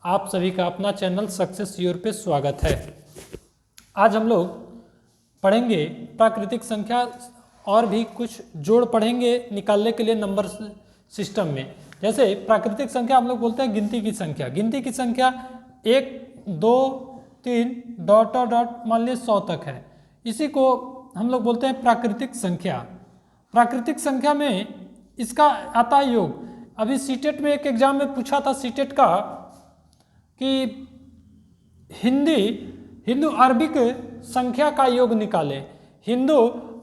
आप सभी का अपना चैनल सक्सेस योर पे स्वागत है। आज हम लोग पढ़ेंगे प्राकृतिक संख्या और भी कुछ जोड़ पढ़ेंगे निकालने के लिए नंबर सिस्टम में। जैसे प्राकृतिक संख्या हम लोग बोलते हैं गिनती की संख्या। गिनती की संख्या 1 2 3 डॉट डॉट मान लीजिए 100 तक है, इसी को हम लोग बोलते हैं प्राकृतिक संख्या। प्राकृतिक संख्या में इसका आता है योग। अभी सीटेट में एक एग्जाम में पूछा था सीटेट का कि हिंदू अरबिक संख्या का योग निकाले, हिंदू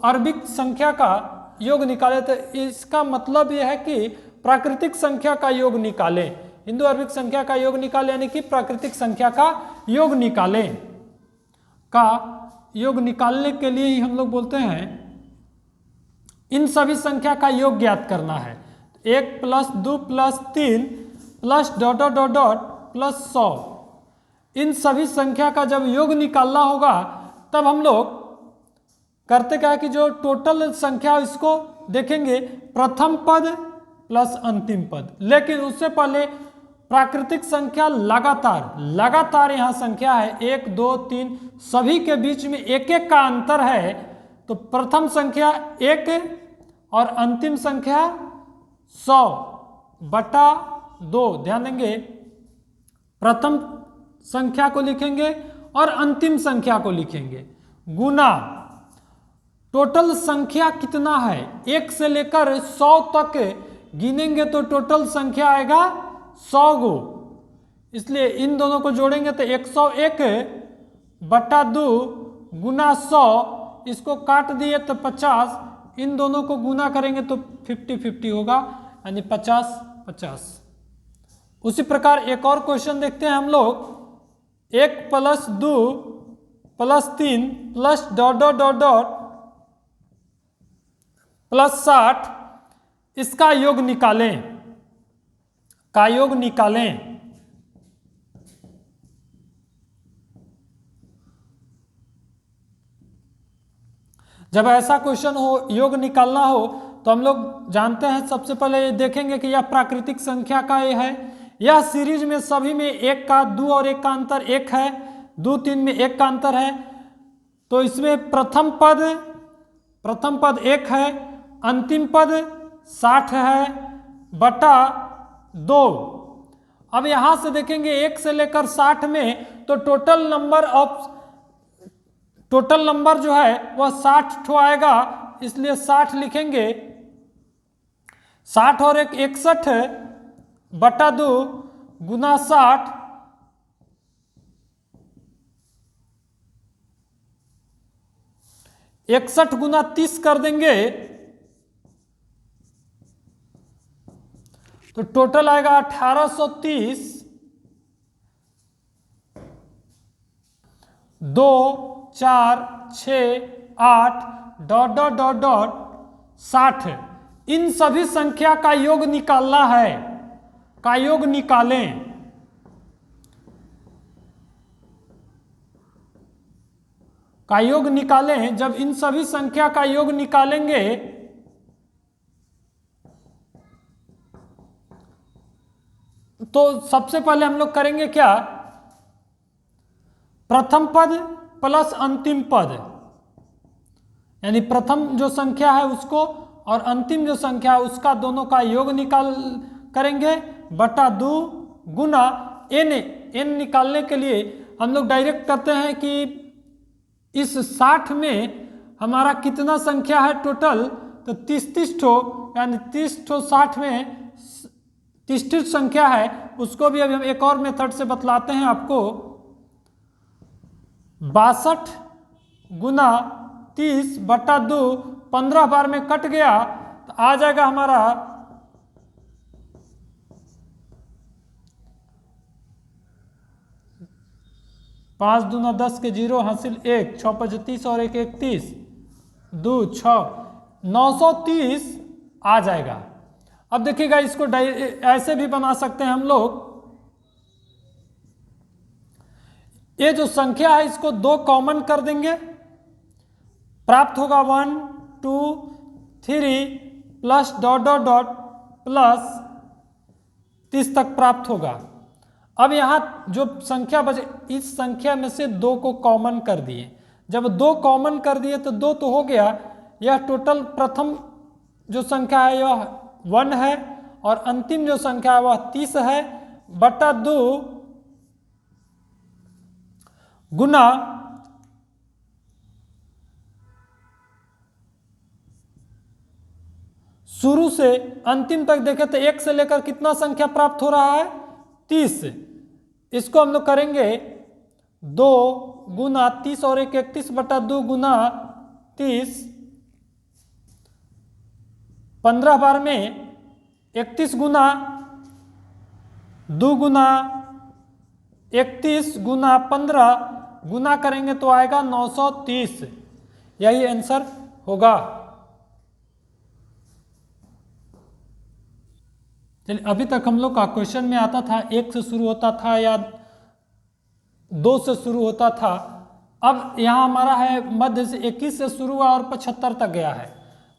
अरबिक संख्या का योग निकाले। तो इसका मतलब यह है कि प्राकृतिक संख्या का योग निकालें, हिंदू अरबिक संख्या का योग निकालें, यानी कि प्राकृतिक संख्या का योग निकालें। का योग निकालने के लिए ही हम लोग बोलते हैं इन सभी संख्या का योग ज्ञात करना है। 1 + 2 + 3 plus dot dot dot dot plus 100, इन सभी संख्या का जब योग निकालना होगा तब हम लोग करते क्या है कि जो टोटल संख्या इसको देखेंगे प्रथम पद प्लस अंतिम पद। लेकिन उससे पहले प्राकृतिक संख्या लगातार यहाँ संख्या है 1 2 3 सभी के बीच में एक एक का अंतर है। तो प्रथम संख्या 1 और अंतिम संख्या 100/2। ध्यान देंगे, प्रथम संख्या को लिखेंगे और अंतिम संख्या को लिखेंगे गुना टोटल संख्या कितना है 1 से लेकर 100 तक गिनेंगे तो टोटल संख्या आएगा 100 गो। इसलिए इन दोनों को जोड़ेंगे तो 101/2 गुना 100, इसको काट दिए तो 50, इन दोनों को गुना करेंगे तो 50-50 होगा, यानी 50-50। उसी प्रकार एक और क्वेश्चन देखते हैं हम लोग। 1 + 2 + 3 plus dot dot dot dot plus 60, इसका योग निकालें, का योग निकालें। जब ऐसा क्वेश्चन हो, योग निकालना हो, तो हम लोग जानते हैं सबसे पहले ये देखेंगे कि यह प्राकृतिक संख्या का ये है। यह सीरीज में सभी में 1 का 2 और 1 का अंतर 1 है, 2 3 में 1 का अंतर है। तो इसमें प्रथम पद 1 है, अंतिम पद 60 है बटा 2। अब यहां से देखेंगे 1 से लेकर 60 में तो टोटल नंबर जो है वह 60 ठो आएगा, इसलिए 60 लिखेंगे। 60 और 1 61/2 गुना 60, 61 गुना 30 कर देंगे तो टोटल आएगा 1830। 2 4 6 8 डॉट डॉट डॉट डॉट 60, इन सभी संख्या का योग निकालना है, का योग निकालें। का योग निकालें। जब इन सभी संख्या का योग निकालेंगे तो सबसे पहले हम लोग करेंगे क्या, प्रथम पद प्लस अंतिम पद, यानी प्रथम जो संख्या है उसको और अंतिम जो संख्या है उसका दोनों का योग करेंगे बटा 2 गुना n निकालने के लिए हम लोग डायरेक्ट करते हैं कि इस 60 में हमारा कितना संख्या है टोटल, तो 30 ठो, यानी 30 ठो 60 में 30 संख्या है। उसको भी अभी हम एक और मेथड से बतलाते हैं आपको। 62 गुना 30/2 15 बार में कट गया तो आ जाएगा हमारा 5 दूना 10 के 0 हासिल 1, 6 × 5 30 और 1 1 30, 2 6 930 आ जाएगा। अब देखिएगा इसको ऐसे भी बना सकते हैं हम लोग। ये जो संख्या है इसको 2 कॉमन कर देंगे, प्राप्त होगा 1 2 3 plus dot dot dot plus 30 तक प्राप्त होगा। अब यहाँ जो संख्या बचे, इस संख्या में से 2 को कॉमन कर दिए। जब 2 कॉमन कर दिए तो 2 तो हो गया। यह टोटल प्रथम जो संख्या है यह 1 है और अंतिम जो संख्या है वह 30 है, बटा 2 गुना शुरू से अंतिम तक देखें तो 1 से लेकर कितना संख्या प्राप्त हो रहा है, 30। इसको हम लोग करेंगे 2 गुना 30 और 1 31 बटा 2 गुना 30, 15 बार में 31 गुना 2 गुना 31 गुना 15 गुना करेंगे तो आएगा 930। यही आंसर होगा। चलिए, अभी तक हम लोग का क्वेश्चन में आता था 1 से शुरू होता था या 2 से शुरू होता था। अब यहाँ हमारा है मध्य से 21 से शुरू हुआ और 75 तक गया है।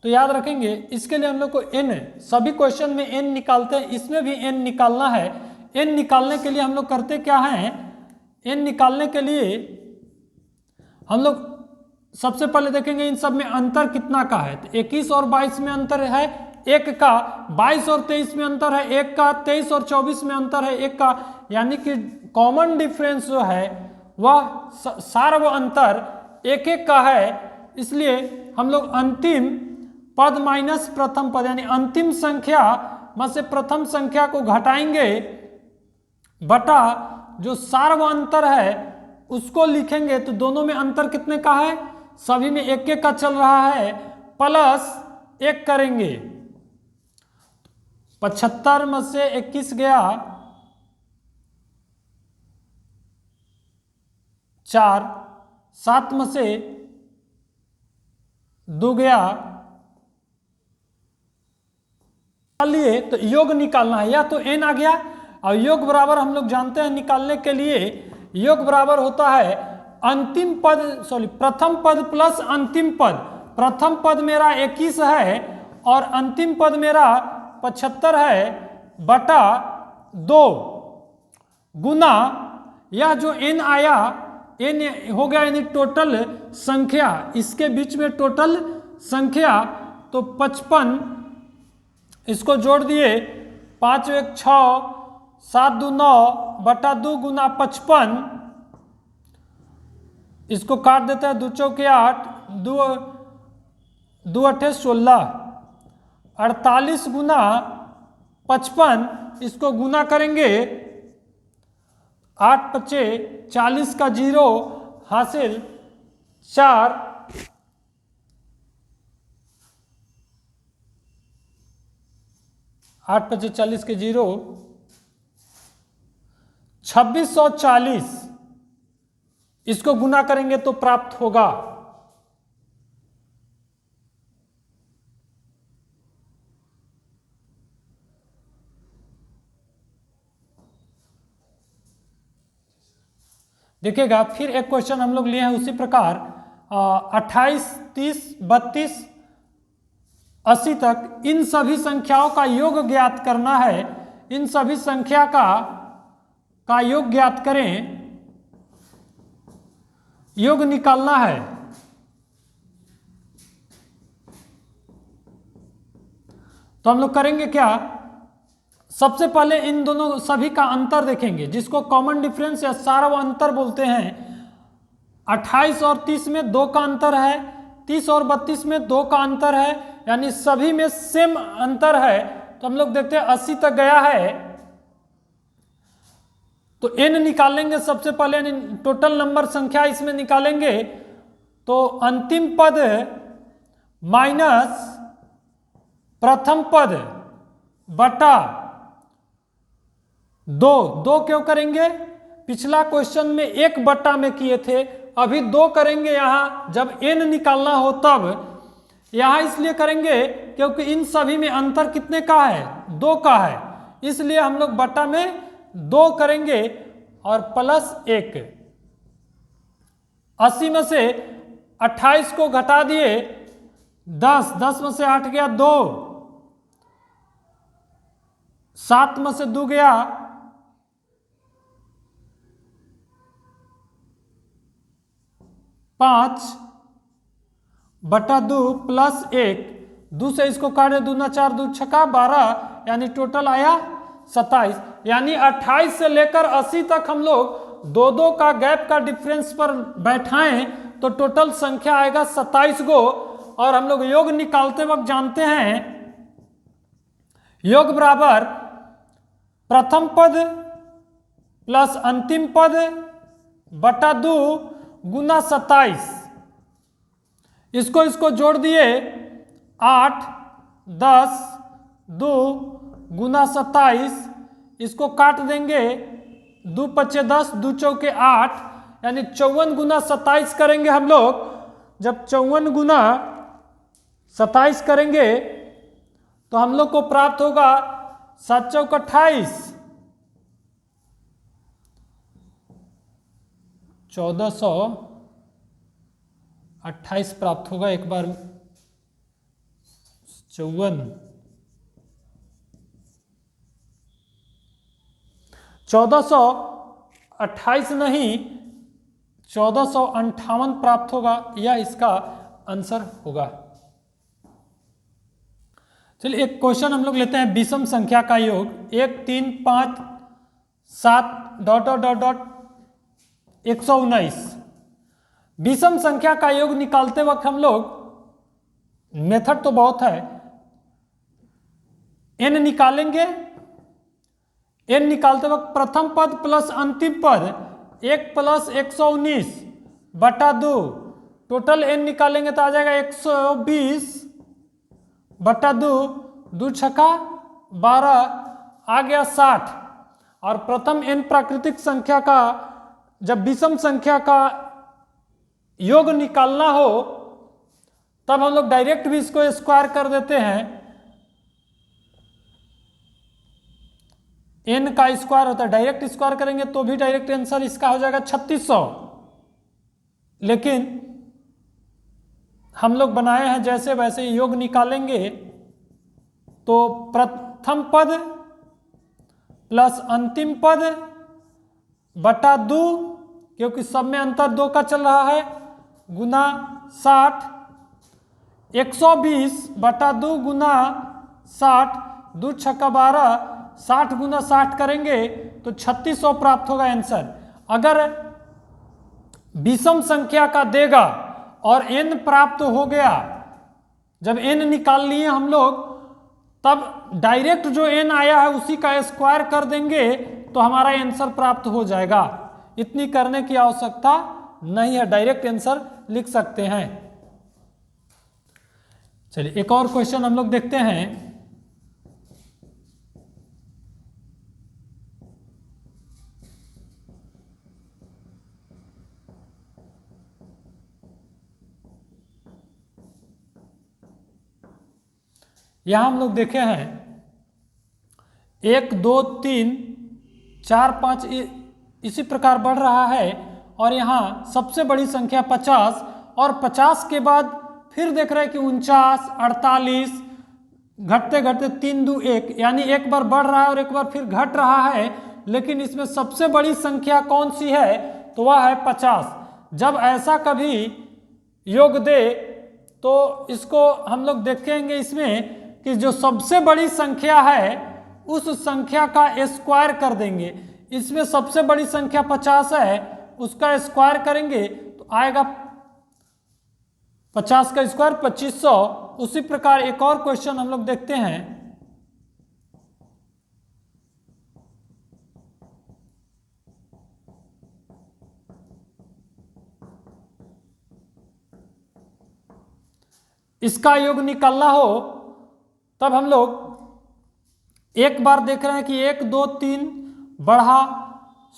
तो याद रखेंगे इसके लिए हम लोग को n, सभी क्वेश्चन में n निकालते हैं, इसमें भी n निकालना है। n निकालने के लिए हम लोग करते क्या हैं, n निकालने के लिए हम लोग सबसे पहले देखेंगे इन सब में अंतर कितना का है। तो 21 और 22 में अंतर है 1 का, 22 और 23 में अंतर है 1 का, 23 और 24 में अंतर है 1 का, यानी कि कॉमन डिफरेंस जो है वह सार्व अंतर 1 का है। इसलिए हम लोग अंतिम पद माइनस प्रथम पद यानी अंतिम संख्या में से प्रथम संख्या को घटाएंगे बटा जो सार्व अंतर है उसको लिखेंगे। तो दोनों में अंतर कितने का है, सभी में 1 का चल रहा है, प्लस 1 करेंगे। 75 में से 21 गया 4, 7 में से 2 गया। लिए तो योग निकालना है, या तो n आ गया और योग बराबर हम लोग जानते हैं निकालने के लिए योग बराबर होता है अंतिम पद, प्रथम पद प्लस अंतिम पद। प्रथम पद मेरा 21 है और अंतिम पद मेरा 75 है बटा 2 गुना यह जो n आया, n हो गया यानी टोटल संख्या, इसके बीच में टोटल संख्या तो 55, इसको जोड़ दिए 5 1 6 7 2 9 बटा 2 गुना 55, इसको काट देते हैं 2 चौके 8 2 2 8 16, 48 गुना 55, इसको गुना करेंगे 8 5 40 का 0 हासिल 4, 8 5 40 के 0 2640, इसको गुना करेंगे तो प्राप्त होगा देखिएगा। फिर एक क्वेश्चन हम लोग लिए हैं उसी प्रकार 28 30 32 80 तक इन सभी संख्याओं का योग ज्ञात करना है। इन सभी संख्या का योग ज्ञात करें, योग निकालना है। तो हम लोग करेंगे क्या, सबसे पहले इन दोनों सभी का अंतर देखेंगे जिसको कॉमन डिफरेंस या सार्व अंतर बोलते हैं। 28 और 30 में 2 का अंतर है, 30 और 32 में 2 का अंतर है, यानी सभी में सेम अंतर है। तो हम लोग देखते हैं 80 तक गया है तो n निकालेंगे सबसे पहले, टोटल नंबर संख्या इसमें निकालेंगे तो अंतिम पद माइनस प्रथम पद बटा 2 क्यों करेंगे, पिछला क्वेश्चन में 1 बटा में किए थे, अभी 2 करेंगे यहां जब n निकालना हो तब। यहां इसलिए करेंगे क्योंकि इन सभी में अंतर कितने का है, 2 का है, इसलिए हम लोग बटा में 2 करेंगे और प्लस 1। 80 में से 28 को घटा दिए 10, 10 में से 8 गया 2, 7 में से 2 गया 5/2 प्लस 1, 2 से इसको काटे, 2 ना 4, 2 छक्का 12, यानी टोटल आया 27। यानी 28 से लेकर 80 तक हम लोग दो दो का गैप का डिफरेंस पर बैठाएं तो टोटल संख्या आएगा 27 गो। और हम लोग योग निकालते वक्त जानते हैं योग बराबर प्रथम पद प्लस अंतिम पद बटा 2 गुना 27। इसको जोड़ दिए 8, 10, 2 गुना 27, इसको काट देंगे, 2 पचे 10, 2 चौके 8, यानी 54 गुना 27 करेंगे हम लोग। जब 54 गुना 27 करेंगे तो हम लोग को प्राप्त होगा 7 चौक 28, 1428 प्राप्त होगा। एक बार 1428 नहीं, 1458 प्राप्त होगा। यह इसका आंसर होगा। चलिए एक क्वेश्चन हम लोग लेते हैं, विषम संख्या का योग 1, 3, 5, 7 डॉट डॉट डॉट डॉट 119। विषम संख्या का योग निकालते वक्त हम लोग, मेथड तो बहुत है, n निकालेंगे। n निकालते वक्त प्रथम पद प्लस अंतिम पद 1 प्लस 119 बटा 2, टोटल n निकालेंगे तो आ जाएगा 120 बटा 2, 2 छक्का 12, आ गया 60। और प्रथम n प्राकृतिक संख्या का जब विषम संख्या का योग निकालना हो तब हम लोग डायरेक्ट भी इसको स्क्वायर कर देते हैं। n का स्क्वायर होता है, डायरेक्ट स्क्वायर करेंगे तो भी डायरेक्ट आंसर इसका हो जाएगा 3600। लेकिन हम लोग बनाए हैं जैसे वैसे योग निकालेंगे तो प्रथम पद प्लस अंतिम पद बटा 2, क्योंकि सब में अंतर 2 का चल रहा है, गुना 60, 120 बटा 2 गुना 60, 2 छक्का 12, 60 गुना 60 करेंगे तो 3600 प्राप्त होगा आंसर। अगर विषम संख्या का देगा और n प्राप्त हो गया, जब n निकाल लिए हम लोग तब डायरेक्ट जो n आया है उसी का स्क्वायर कर देंगे तो हमारा आंसर प्राप्त हो जाएगा। इतनी करने की आवश्यकता नहीं है, डायरेक्ट आंसर लिख सकते हैं। चलिए एक और क्वेश्चन हम लोग देखते हैं। यहां हम लोग देखे हैं 1, 2, 3, 4, 5 इसी प्रकार बढ़ रहा है। और यहाँ सबसे बड़ी संख्या 50 और 50 के बाद फिर देख रहे हैं कि 49, 48, घटते घटते 3, 2, 1, यानी एक बार बढ़ रहा है और एक बार फिर घट रहा है। लेकिन इसमें सबसे बड़ी संख्या कौन सी है तो वह है 50। जब ऐसा कभी योग दे तो इसको हम लोग देखेंगे इसमें कि जो सबसे बड़ी संख्या है उस संख्या का स्क्वायर कर देंगे। इसमें सबसे बड़ी संख्या 50 है, उसका स्क्वायर करेंगे तो आएगा 50 का स्क्वायर 2500। उसी प्रकार एक और क्वेश्चन हम लोग देखते हैं। इसका योग निकालना हो तब हम लोग एक बार देख रहे हैं कि 1, 2, 3 बढ़ा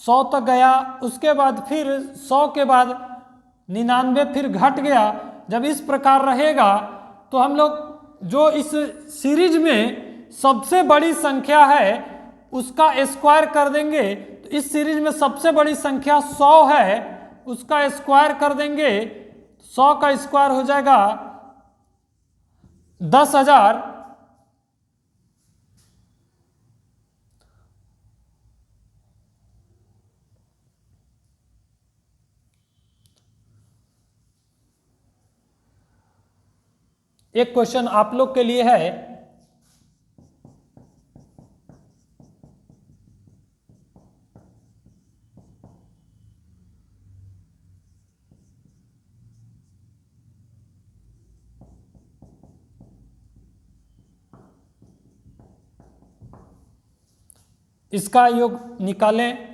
100 तक गया, उसके बाद फिर 100 के बाद 99 फिर घट गया। जब इस प्रकार रहेगा तो हम लोग जो इस सीरीज में सबसे बड़ी संख्या है उसका स्क्वायर कर देंगे। तो इस सीरीज में सबसे बड़ी संख्या 100 है, उसका स्क्वायर कर देंगे, 100 का स्क्वायर हो जाएगा 10,000। एक क्वेश्चन आप लोग के लिए है, इसका योग निकालें।